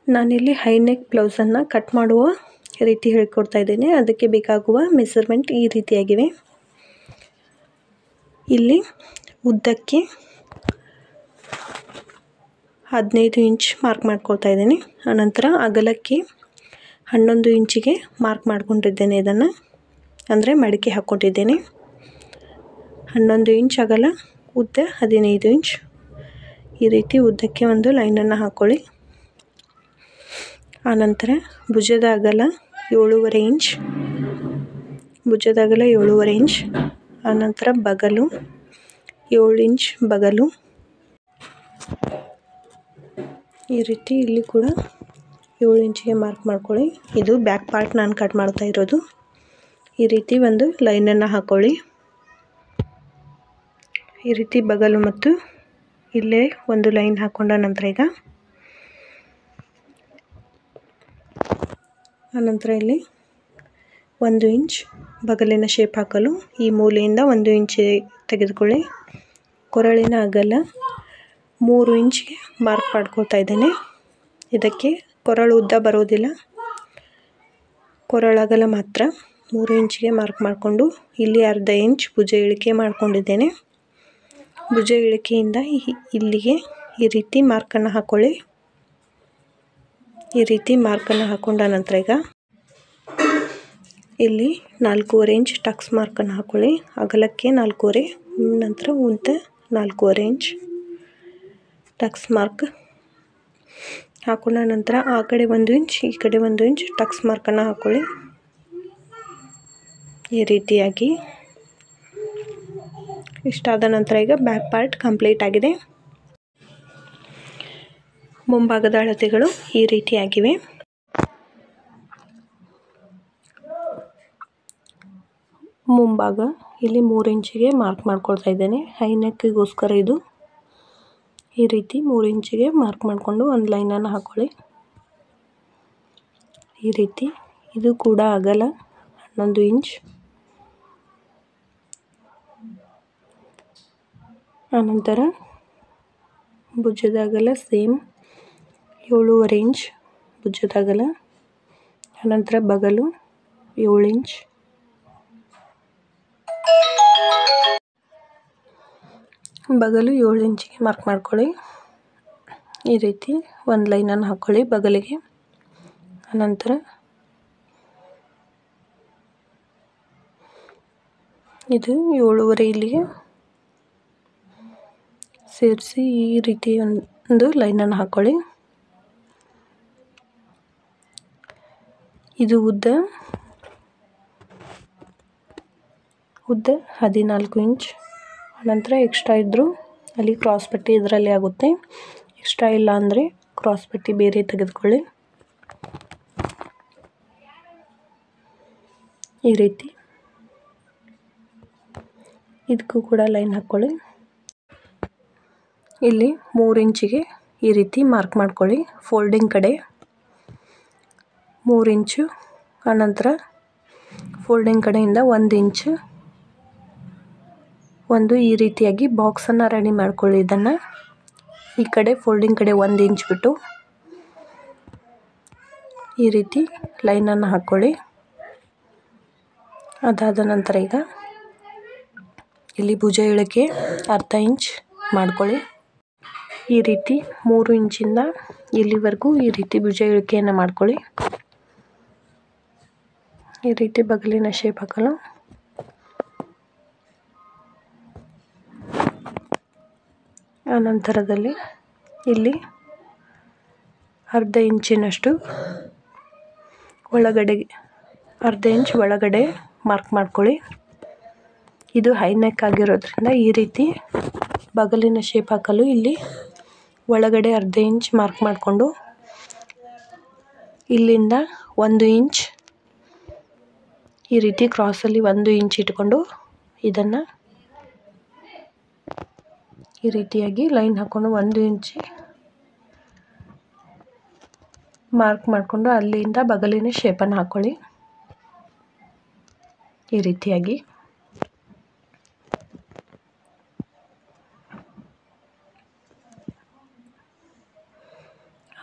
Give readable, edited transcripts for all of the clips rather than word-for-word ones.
ನಾನಿಲ್ಲಿ high neck ಬ್ಲೌಸನ್ನು cut ಮಾಡುವ ರೀತಿ ಹೇಳ್ಕೊಡ್ತಾ ಇದ್ದೇನೆ. ಅದಕ್ಕೆ ಬೇಕಾಗುವ ಮೆಸರ್ಮೆಂಟ್ ಈ ರೀತಿಯಾಗಿವೆ. ಇಲ್ಲಿ ಉದ್ದಕ್ಕೆ 15 ಇಂಚ್ ಮಾರ್ಕ್ ಮಾಡ್ಕೊಳ್ತಾ ಇದ್ದೇನೆ. ಆನಂತರ ಅಗಲಕ್ಕೆ 11 ಇಂಚಿಗೆ ಮಾರ್ಕ್ ಮಾಡ್ಕೊಂಡಿದ್ದೇನೆ. ಇದನ್ನು ಅಂದರೆ ಮಡಿಕೆ ಹಾಕ್ಕೊಂಡಿದ್ದೇನೆ. 11 ಇಂಚ್ ಅಗಲ, ಉದ್ದ 15 ಇಂಚ್. ಈ ರೀತಿ ಉದ್ದಕ್ಕೆ ಒಂದು ಲೈನನ್ನು ಹಾಕ್ಕೊಳ್ಳಿ. ಆನಂತರ ಭುಜದ ಅಗಲ 7.5 ಇಂಚ್, ಭುಜದ ಅಗಲ 7.5 ಇಂಚ್. ಆನಂತರ ಬಗಲು 7 ಇಂಚ್ ಬಗಲು. ಈ ರೀತಿ ಇಲ್ಲಿ ಕೂಡ 7 ಇಂಚಿಗೆ ಮಾರ್ಕ್ ಮಾಡ್ಕೊಳ್ಳಿ. ಇದು ಬ್ಯಾಕ್ ಪಾರ್ಟ್ ನಾನು ಕಟ್ ಮಾಡ್ತಾ ಇರೋದು. ಈ ರೀತಿ ಒಂದು ಲೈನನ್ನು ಹಾಕ್ಕೊಳ್ಳಿ. ಈ ರೀತಿ ಬಗಲು ಮತ್ತು ಇಲ್ಲೇ ಒಂದು ಲೈನ್ ಹಾಕ್ಕೊಂಡ ನಂತರ ಈಗ ಆನಂತರ ಇಲ್ಲಿ 1 ಇಂಚ್ ಬಗಲಿನ ಶೇಪ್ ಹಾಕಲು ಈ ಮೂಲೆಯಿಂದ 1 ಇಂಚ್ ತೆಗೆದುಕೊಳ್ಳಿ. ಕೊರಳಿನ ಅಗಲ 3 ಇಂಚ್ಗೆ ಮಾರ್ಕ್ ಮಾಡ್ಕೊಳ್ತಾ ಇದ್ದೇನೆ. ಇದಕ್ಕೆ ಕೊರಳು ಉದ್ದ ಬರೋದಿಲ್ಲ, ಕೊರಳಗಲ ಮಾತ್ರ 3 ಇಂಚಿಗೆ ಮಾರ್ಕ್ ಮಾಡಿಕೊಂಡು ಇಲ್ಲಿ 1/2 ಇಂಚ್ ಭುಜ ಇಳಿಕೆ ಮಾಡ್ಕೊಂಡಿದ್ದೇನೆ. ಭುಜ ಇಳಿಕೆಯಿಂದ ಇಲ್ಲಿಗೆ ಈ ರೀತಿ ಮಾರ್ಕನ್ನು ಹಾಕ್ಕೊಳ್ಳಿ. ಈ ರೀತಿ ಮಾರ್ಕನ್ನು ಹಾಕೊಂಡ ನಂತರ ಈಗ ಇಲ್ಲಿ 4.5 ಇಂಚ್ ಟಕ್ಸ್ ಮಾರ್ಕನ್ನು ಹಾಕ್ಕೊಳ್ಳಿ. ಅಗಲಕ್ಕೆ 4.5, ನಂತರ ಉದ್ದ 4.5 ಇಂಚ್ ಟಕ್ಸ್ ಮಾರ್ಕ್ ಹಾಕೊಂಡ ನಂತರ ಆ ಕಡೆ 1 ಇಂಚ್, ಈ ಕಡೆ 1 ಇಂಚ್ ಟಕ್ಸ್ ಮಾರ್ಕನ್ನು ಹಾಕ್ಕೊಳ್ಳಿ. ಈ ರೀತಿಯಾಗಿ ಇಷ್ಟಾದ ನಂತರ ಈಗ ಬ್ಯಾಕ್ ಪಾರ್ಟ್ ಕಂಪ್ಲೀಟ್ ಆಗಿದೆ. ಮುಂಭಾಗದ ಅಳತೆಗಳು ಈ ರೀತಿಯಾಗಿವೆ. ಮುಂಭಾಗ ಇಲ್ಲಿ 3 ಇಂಚಿಗೆ ಮಾರ್ಕ್ ಮಾಡ್ಕೊಳ್ತಾ ಇದ್ದೇನೆ. ಹೈ ನೆಕ್ಕಿಗೋಸ್ಕರ ಇದು ಈ ರೀತಿ 3 ಇಂಚಿಗೆ ಮಾರ್ಕ್ ಮಾಡಿಕೊಂಡು ಒಂದು ಲೈನನ್ನು ಹಾಕ್ಕೊಳ್ಳಿ. ಈ ರೀತಿ ಇದು ಕೂಡ ಅಗಲ 11 ಇಂಚ್. ಆನಂತರ ಭುಜದ ಅಗಲ ಸೇಮ್ 7.5 ಇಂಚ್ ಭುಜದ ಅಗಲ. ಆನಂತರ ಬಗಲು 7 ಇಂಚ್. ಬಗಲು 7 ಇಂಚಿಗೆ ಮಾರ್ಕ್ ಮಾಡ್ಕೊಳ್ಳಿ. ಈ ರೀತಿ ಒಂದು ಲೈನನ್ನು ಹಾಕ್ಕೊಳ್ಳಿ ಬಗಲಿಗೆ. ಆನಂತರ ಇದು 7.5 ಇಲ್ಲಿಗೆ ಸೇರಿಸಿ ಈ ರೀತಿ ಒಂದು ಲೈನನ್ನು ಹಾಕ್ಕೊಳ್ಳಿ. ಇದು ಉದ್ದ 14 ಇಂಚ್. ನಂತರ ಎಕ್ಸ್ಟ್ರಾ ಇದ್ದರೂ ಅಲ್ಲಿ ಕ್ರಾಸ್ ಪಟ್ಟಿ ಇದರಲ್ಲಿ ಆಗುತ್ತೆ. ಎಕ್ಸ್ಟ್ರಾ ಇಲ್ಲ ಅಂದರೆ ಕ್ರಾಸ್ ಪಟ್ಟಿ ಬೇರೆ ತೆಗೆದುಕೊಳ್ಳಿ. ಈ ರೀತಿ ಇದಕ್ಕೂ ಕೂಡ ಲೈನ್ ಹಾಕ್ಕೊಳ್ಳಿ. ಇಲ್ಲಿ 3 ಇಂಚಿಗೆ ಈ ರೀತಿ ಮಾರ್ಕ್ ಮಾಡ್ಕೊಳ್ಳಿ. ಫೋಲ್ಡಿಂಗ್ ಕಡೆ 3 ಇಂಚು. ಆನಂತರ ಫೋಲ್ಡಿಂಗ್ ಕಡೆಯಿಂದ 1 ಇಂಚು ಒಂದು ಈ ರೀತಿಯಾಗಿ ಬಾಕ್ಸನ್ನು ರೆಡಿ ಮಾಡ್ಕೊಳ್ಳಿ. ಇದನ್ನು ಈ ಕಡೆ ಫೋಲ್ಡಿಂಗ್ ಕಡೆ 1 ಇಂಚ್ ಬಿಟ್ಟು ಈ ರೀತಿ ಲೈನನ್ನು ಹಾಕ್ಕೊಳ್ಳಿ. ಅದಾದ ನಂತರ ಈಗ ಇಲ್ಲಿ ಭುಜ ಇಳಿಕೆ 1/2 ಇಂಚ್ ಮಾಡ್ಕೊಳ್ಳಿ. ಈ ರೀತಿ 3 ಇಂಚಿಂದ ಇಲ್ಲಿವರೆಗೂ ಈ ರೀತಿ ಭುಜ ಇಳಿಕೆಯನ್ನು ಮಾಡ್ಕೊಳ್ಳಿ. ಈ ರೀತಿ ಬಗಲಿನ ಶೇಪ್ ಹಾಕಲು ಆನಂತರದಲ್ಲಿ ಇಲ್ಲಿ 1/2 ಇಂಚಿನಷ್ಟು ಒಳಗಡೆ 1/2 ಇಂಚ್ ಒಳಗಡೆ ಮಾರ್ಕ್ ಮಾಡ್ಕೊಳ್ಳಿ. ಇದು ಹೈ ನೆಕ್ ಆಗಿರೋದ್ರಿಂದ ಈ ರೀತಿ ಬಗಲಿನ ಶೇಪ್ ಹಾಕಲು ಇಲ್ಲಿ ಒಳಗಡೆ 1/2 ಇಂಚ್ ಮಾರ್ಕ್ ಮಾಡಿಕೊಂಡು ಇಲ್ಲಿಂದ 1 ಇಂಚ್ ಈ ರೀತಿ ಕ್ರಾಸಲ್ಲಿ 1 ಇಂಚ್ ಇಟ್ಕೊಂಡು ಇದನ್ನು ಈ ರೀತಿಯಾಗಿ ಲೈನ್ ಹಾಕ್ಕೊಂಡು 1 ಇಂಚ್ ಮಾರ್ಕ್ ಮಾಡಿಕೊಂಡು ಅಲ್ಲಿಂದ ಬಗಲಿನ ಶೇಪನ್ನು ಹಾಕ್ಕೊಳ್ಳಿ. ಈ ರೀತಿಯಾಗಿ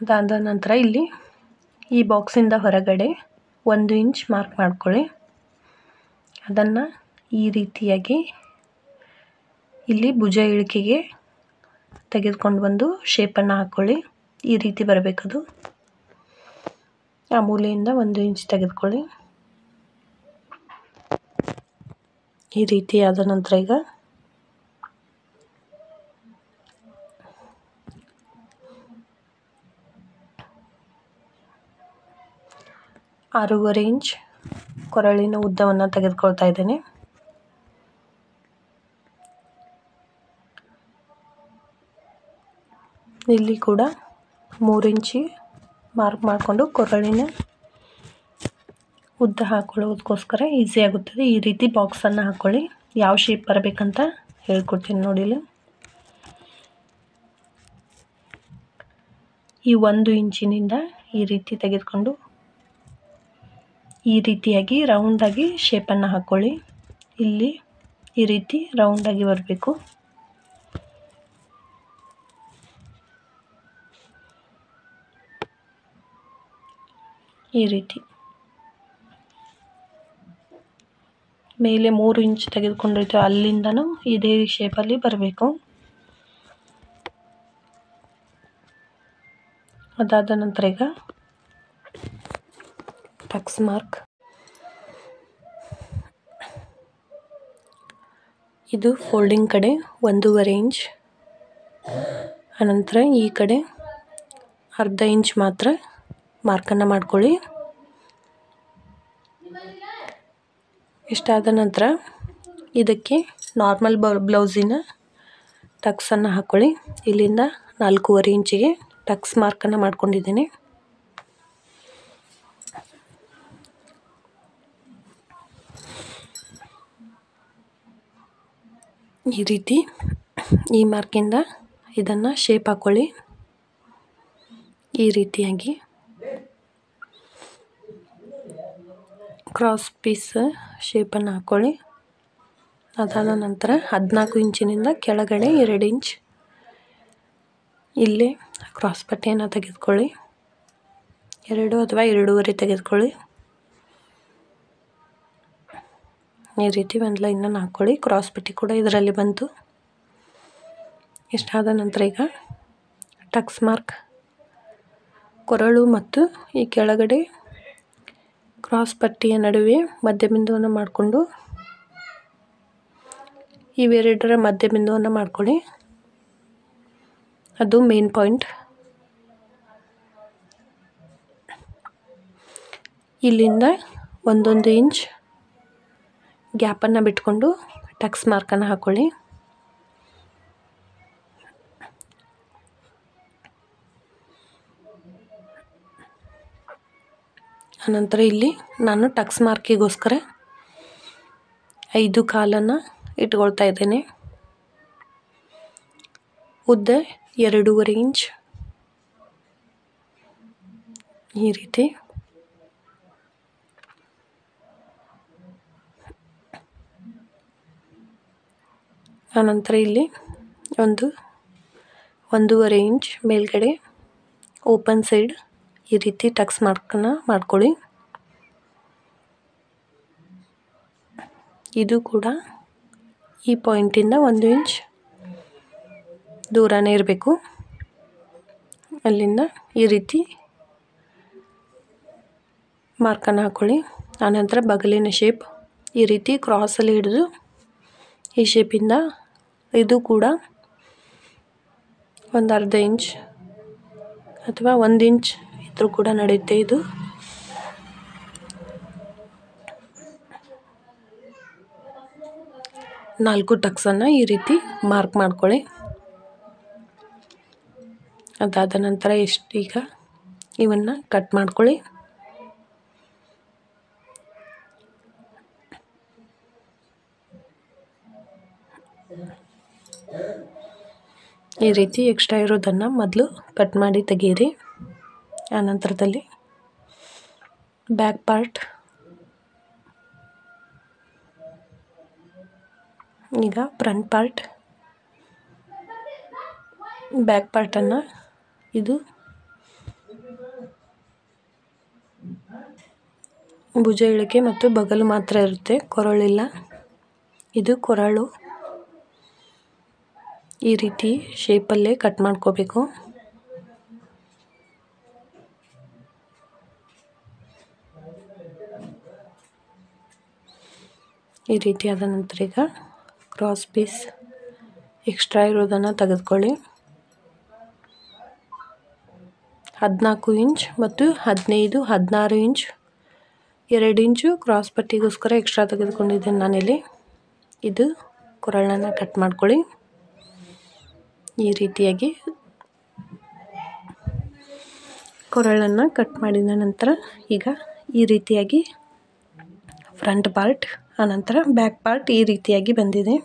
ಅದಾದ ನಂತರ ಇಲ್ಲಿ ಈ ಬಾಕ್ಸಿಂದ ಹೊರಗಡೆ 1 ಇಂಚ್ ಮಾರ್ಕ್ ಮಾಡ್ಕೊಳ್ಳಿ. ಅದನ್ನು ಈ ರೀತಿಯಾಗಿ ಇಲ್ಲಿ ಭುಜ ಇಳಿಕೆಗೆ ತೆಗೆದುಕೊಂಡು ಬಂದು ಶೇಪನ್ನು ಹಾಕ್ಕೊಳ್ಳಿ. ಈ ರೀತಿ ಬರಬೇಕದು. ಆ ಮೂಲೆಯಿಂದ 1 ಇಂಚ್ ತೆಗೆದುಕೊಳ್ಳಿ. ಈ ರೀತಿ ಆದ ನಂತರ ಈಗ 6.5 ಇಂಚ್ ಕೊರಳಿನ ಉದ್ದವನ್ನು ತೆಗೆದುಕೊಳ್ತಾ ಇದ್ದೇನೆ. ಇಲ್ಲಿ ಕೂಡ 3 ಇಂಚಿ ಮಾರ್ಕ್ ಮಾಡಿಕೊಂಡು ಕೊರಳಿನ ಉದ್ದ ಹಾಕೊಳ್ಳೋದಕ್ಕೋಸ್ಕರ ಈಸಿ ಆಗುತ್ತದೆ. ಈ ರೀತಿ ಬಾಕ್ಸನ್ನು ಹಾಕ್ಕೊಳ್ಳಿ. ಯಾವ ಶೇಪ್ ಬರಬೇಕಂತ ಹೇಳ್ಕೊಡ್ತೀನಿ ನೋಡಿ. ಈ 1 ಇಂಚಿನಿಂದ ಈ ರೀತಿ ತೆಗೆದುಕೊಂಡು ಈ ರೀತಿಯಾಗಿ ರೌಂಡಾಗಿ ಶೇಪನ್ನು ಹಾಕ್ಕೊಳ್ಳಿ. ಇಲ್ಲಿ ಈ ರೀತಿ ರೌಂಡಾಗಿ ಬರಬೇಕು. ಈ ರೀತಿ ಮೇಲೆ 3 ಇಂಚ್ ತೆಗೆದುಕೊಂಡಿರ್ತೀವಿ, ಅಲ್ಲಿಂದನೂ ಇದೇ ಶೇಪಲ್ಲಿ ಬರಬೇಕು. ಅದಾದ ನಂತರ ಈಗ ಟಕ್ಸ್ ಮಾರ್ಕ್. ಇದು ಫೋಲ್ಡಿಂಗ್ ಕಡೆ 1.5 ಇಂಚ್, ಅನಂತರ ಈ ಕಡೆ 1/2 ಇಂಚ್ ಮಾತ್ರ ಮಾರ್ಕನ್ನು ಮಾಡ್ಕೊಳ್ಳಿ. ಇಷ್ಟಾದ ನಂತರ ಇದಕ್ಕೆ ನಾರ್ಮಲ್ ಬ್ಲೌಸಿನ ಟಕ್ಸನ್ನು ಹಾಕ್ಕೊಳ್ಳಿ. ಇಲ್ಲಿಂದ 4.5 ಇಂಚಿಗೆ ಟಕ್ಸ್ ಮಾರ್ಕನ್ನು ಮಾಡ್ಕೊಂಡಿದ್ದೀನಿ. ಈ ರೀತಿ ಈ ಮಾರ್ಕಿಂದ ಇದನ್ನು ಶೇಪ್ ಹಾಕ್ಕೊಳ್ಳಿ. ಈ ರೀತಿಯಾಗಿ ಕ್ರಾಸ್ ಪೀಸ್ ಶೇಪನ್ನು ಹಾಕ್ಕೊಳ್ಳಿ. ಅದಾದ ನಂತರ 14 ಇಂಚಿನಿಂದ ಕೆಳಗಡೆ 2 ಇಂಚ್ ಇಲ್ಲೇ ಕ್ರಾಸ್ ಪಟ್ಟಿಯನ್ನು ತೆಗೆದುಕೊಳ್ಳಿ. 2 ಅಥವಾ 2.5 ತೆಗೆದುಕೊಳ್ಳಿ. ಈ ರೀತಿ ಒಂದು ಲೈನನ್ನು ಹಾಕ್ಕೊಳ್ಳಿ. ಕ್ರಾಸ್ ಪಟ್ಟಿ ಕೂಡ ಇದರಲ್ಲಿ ಬಂತು. ಇಷ್ಟಾದ ನಂತರ ಈಗ ಟಕ್ಸ್ ಮಾರ್ಕ್, ಕೊರಳು ಮತ್ತು ಈ ಕೆಳಗಡೆ ಕ್ರಾಸ್ ಪಟ್ಟಿಯ ನಡುವೆ ಮಧ್ಯಬಿಂದುವನ್ನು ಮಾಡಿಕೊಂಡು ಇವೆರಡರ ಮಧ್ಯಬಿಂದುವನ್ನು ಮಾಡ್ಕೊಳ್ಳಿ. ಅದು ಮೇನ್ ಪಾಯಿಂಟ್. ಇಲ್ಲಿಂದ 1 ಇಂಚ್ ಗ್ಯಾಪನ್ನು ಬಿಟ್ಕೊಂಡು ಟಕ್ಸ್ ಮಾರ್ಕನ್ನು ಹಾಕ್ಕೊಳ್ಳಿ. ಅನಂತರ ಇಲ್ಲಿ ನಾನು ಟಕ್ಸ್ ಮಾರ್ಕಿಗೋಸ್ಕರ 5 ಕಾಲನ್ನು ಇಟ್ಕೊಳ್ತಾ ಇದ್ದೇನೆ. ಉದ್ದ 2.5 ಇಂಚ್. ಈ ರೀತಿ ಆನಂತರ ಇಲ್ಲಿ 1.5 ಇಂಚ್ ಮೇಲ್ಗಡೆ ಓಪನ್ ಸೈಡ್ ಈ ರೀತಿ ಟಕ್ಸ್ ಮಾರ್ಕನ್ನು ಮಾಡ್ಕೊಳ್ಳಿ. ಇದು ಕೂಡ ಈ ಪಾಯಿಂಟಿಂದ 1 ಇಂಚ್ ದೂರನೇ ಇರಬೇಕು. ಅಲ್ಲಿಂದ ಈ ರೀತಿ ಮಾರ್ಕನ್ನು ಹಾಕ್ಕೊಳ್ಳಿ. ಆನಂತರ ಬಗಲಿನ ಶೇಪ್ ಈ ರೀತಿ ಕ್ರಾಸಲ್ಲಿ ಹಿಡಿದು ಈ ಶೇಪಿಂದ ಇದು ಕೂಡ 1/2 ಇಂಚ್ ಅಥವಾ 1 ಇಂಚ್ ಇದ್ರೂ ಕೂಡ ನಡೆಯುತ್ತೆ. ಇದು ನಾಲ್ಕು ಟಕ್ಸನ್ನು ಈ ರೀತಿ ಮಾರ್ಕ್ ಮಾಡ್ಕೊಳ್ಳಿ. ಅದಾದ ನಂತರ ಈಗ ಇವನ್ನು ಕಟ್ ಮಾಡ್ಕೊಳ್ಳಿ. ಈ ರೀತಿ ಎಕ್ಸ್ಟ್ರಾ ಇರೋದನ್ನು ಮೊದಲು ಕಟ್ ಮಾಡಿ ತೆಗೀರಿ. ಆನಂತರದಲ್ಲಿ ಬ್ಯಾಕ್ ಪಾರ್ಟ್, ಈಗ ಫ್ರಂಟ್ ಪಾರ್ಟ್, ಬ್ಯಾಕ್ ಪಾರ್ಟನ್ನು ಇದು ಭುಜ ಇಳಿಕೆ ಮತ್ತು ಬಗಲು ಮಾತ್ರ ಇರುತ್ತೆ, ಕೊರಳಿಲ್ಲ. ಇದು ಕೊರಳು. ಈ ರೀತಿ ಶೇಪಲ್ಲೇ ಕಟ್ ಮಾಡ್ಕೋಬೇಕು. ಈ ರೀತಿ ಆದ ನಂತರ ಈಗ ಕ್ರಾಸ್ ಪೀಸ್ ಎಕ್ಸ್ಟ್ರಾ ಇರೋದನ್ನು ತೆಗೆದುಕೊಳ್ಳಿ. 14 ಇಂಚ್ ಮತ್ತು 15, 16 ಇಂಚ್ 2 ಇಂಚು ಕ್ರಾಸ್ ಪಟ್ಟಿಗೋಸ್ಕರ ಎಕ್ಸ್ಟ್ರಾ ತೆಗೆದುಕೊಂಡಿದ್ದೇನೆ ನಾನಿಲ್ಲಿ. ಇದು ಕೊರಳನ್ನು ಕಟ್ ಮಾಡ್ಕೊಳ್ಳಿ. ಈ ರೀತಿಯಾಗಿ ಕೊರಳನ್ನು ಕಟ್ ಮಾಡಿದ ನಂತರ ಈಗ ಈ ರೀತಿಯಾಗಿ ಫ್ರಂಟ್ ಪಾರ್ಟ್, ಆನಂತರ ಬ್ಯಾಕ್ ಪಾರ್ಟ್ ಈ ರೀತಿಯಾಗಿ ಬಂದಿದೆ.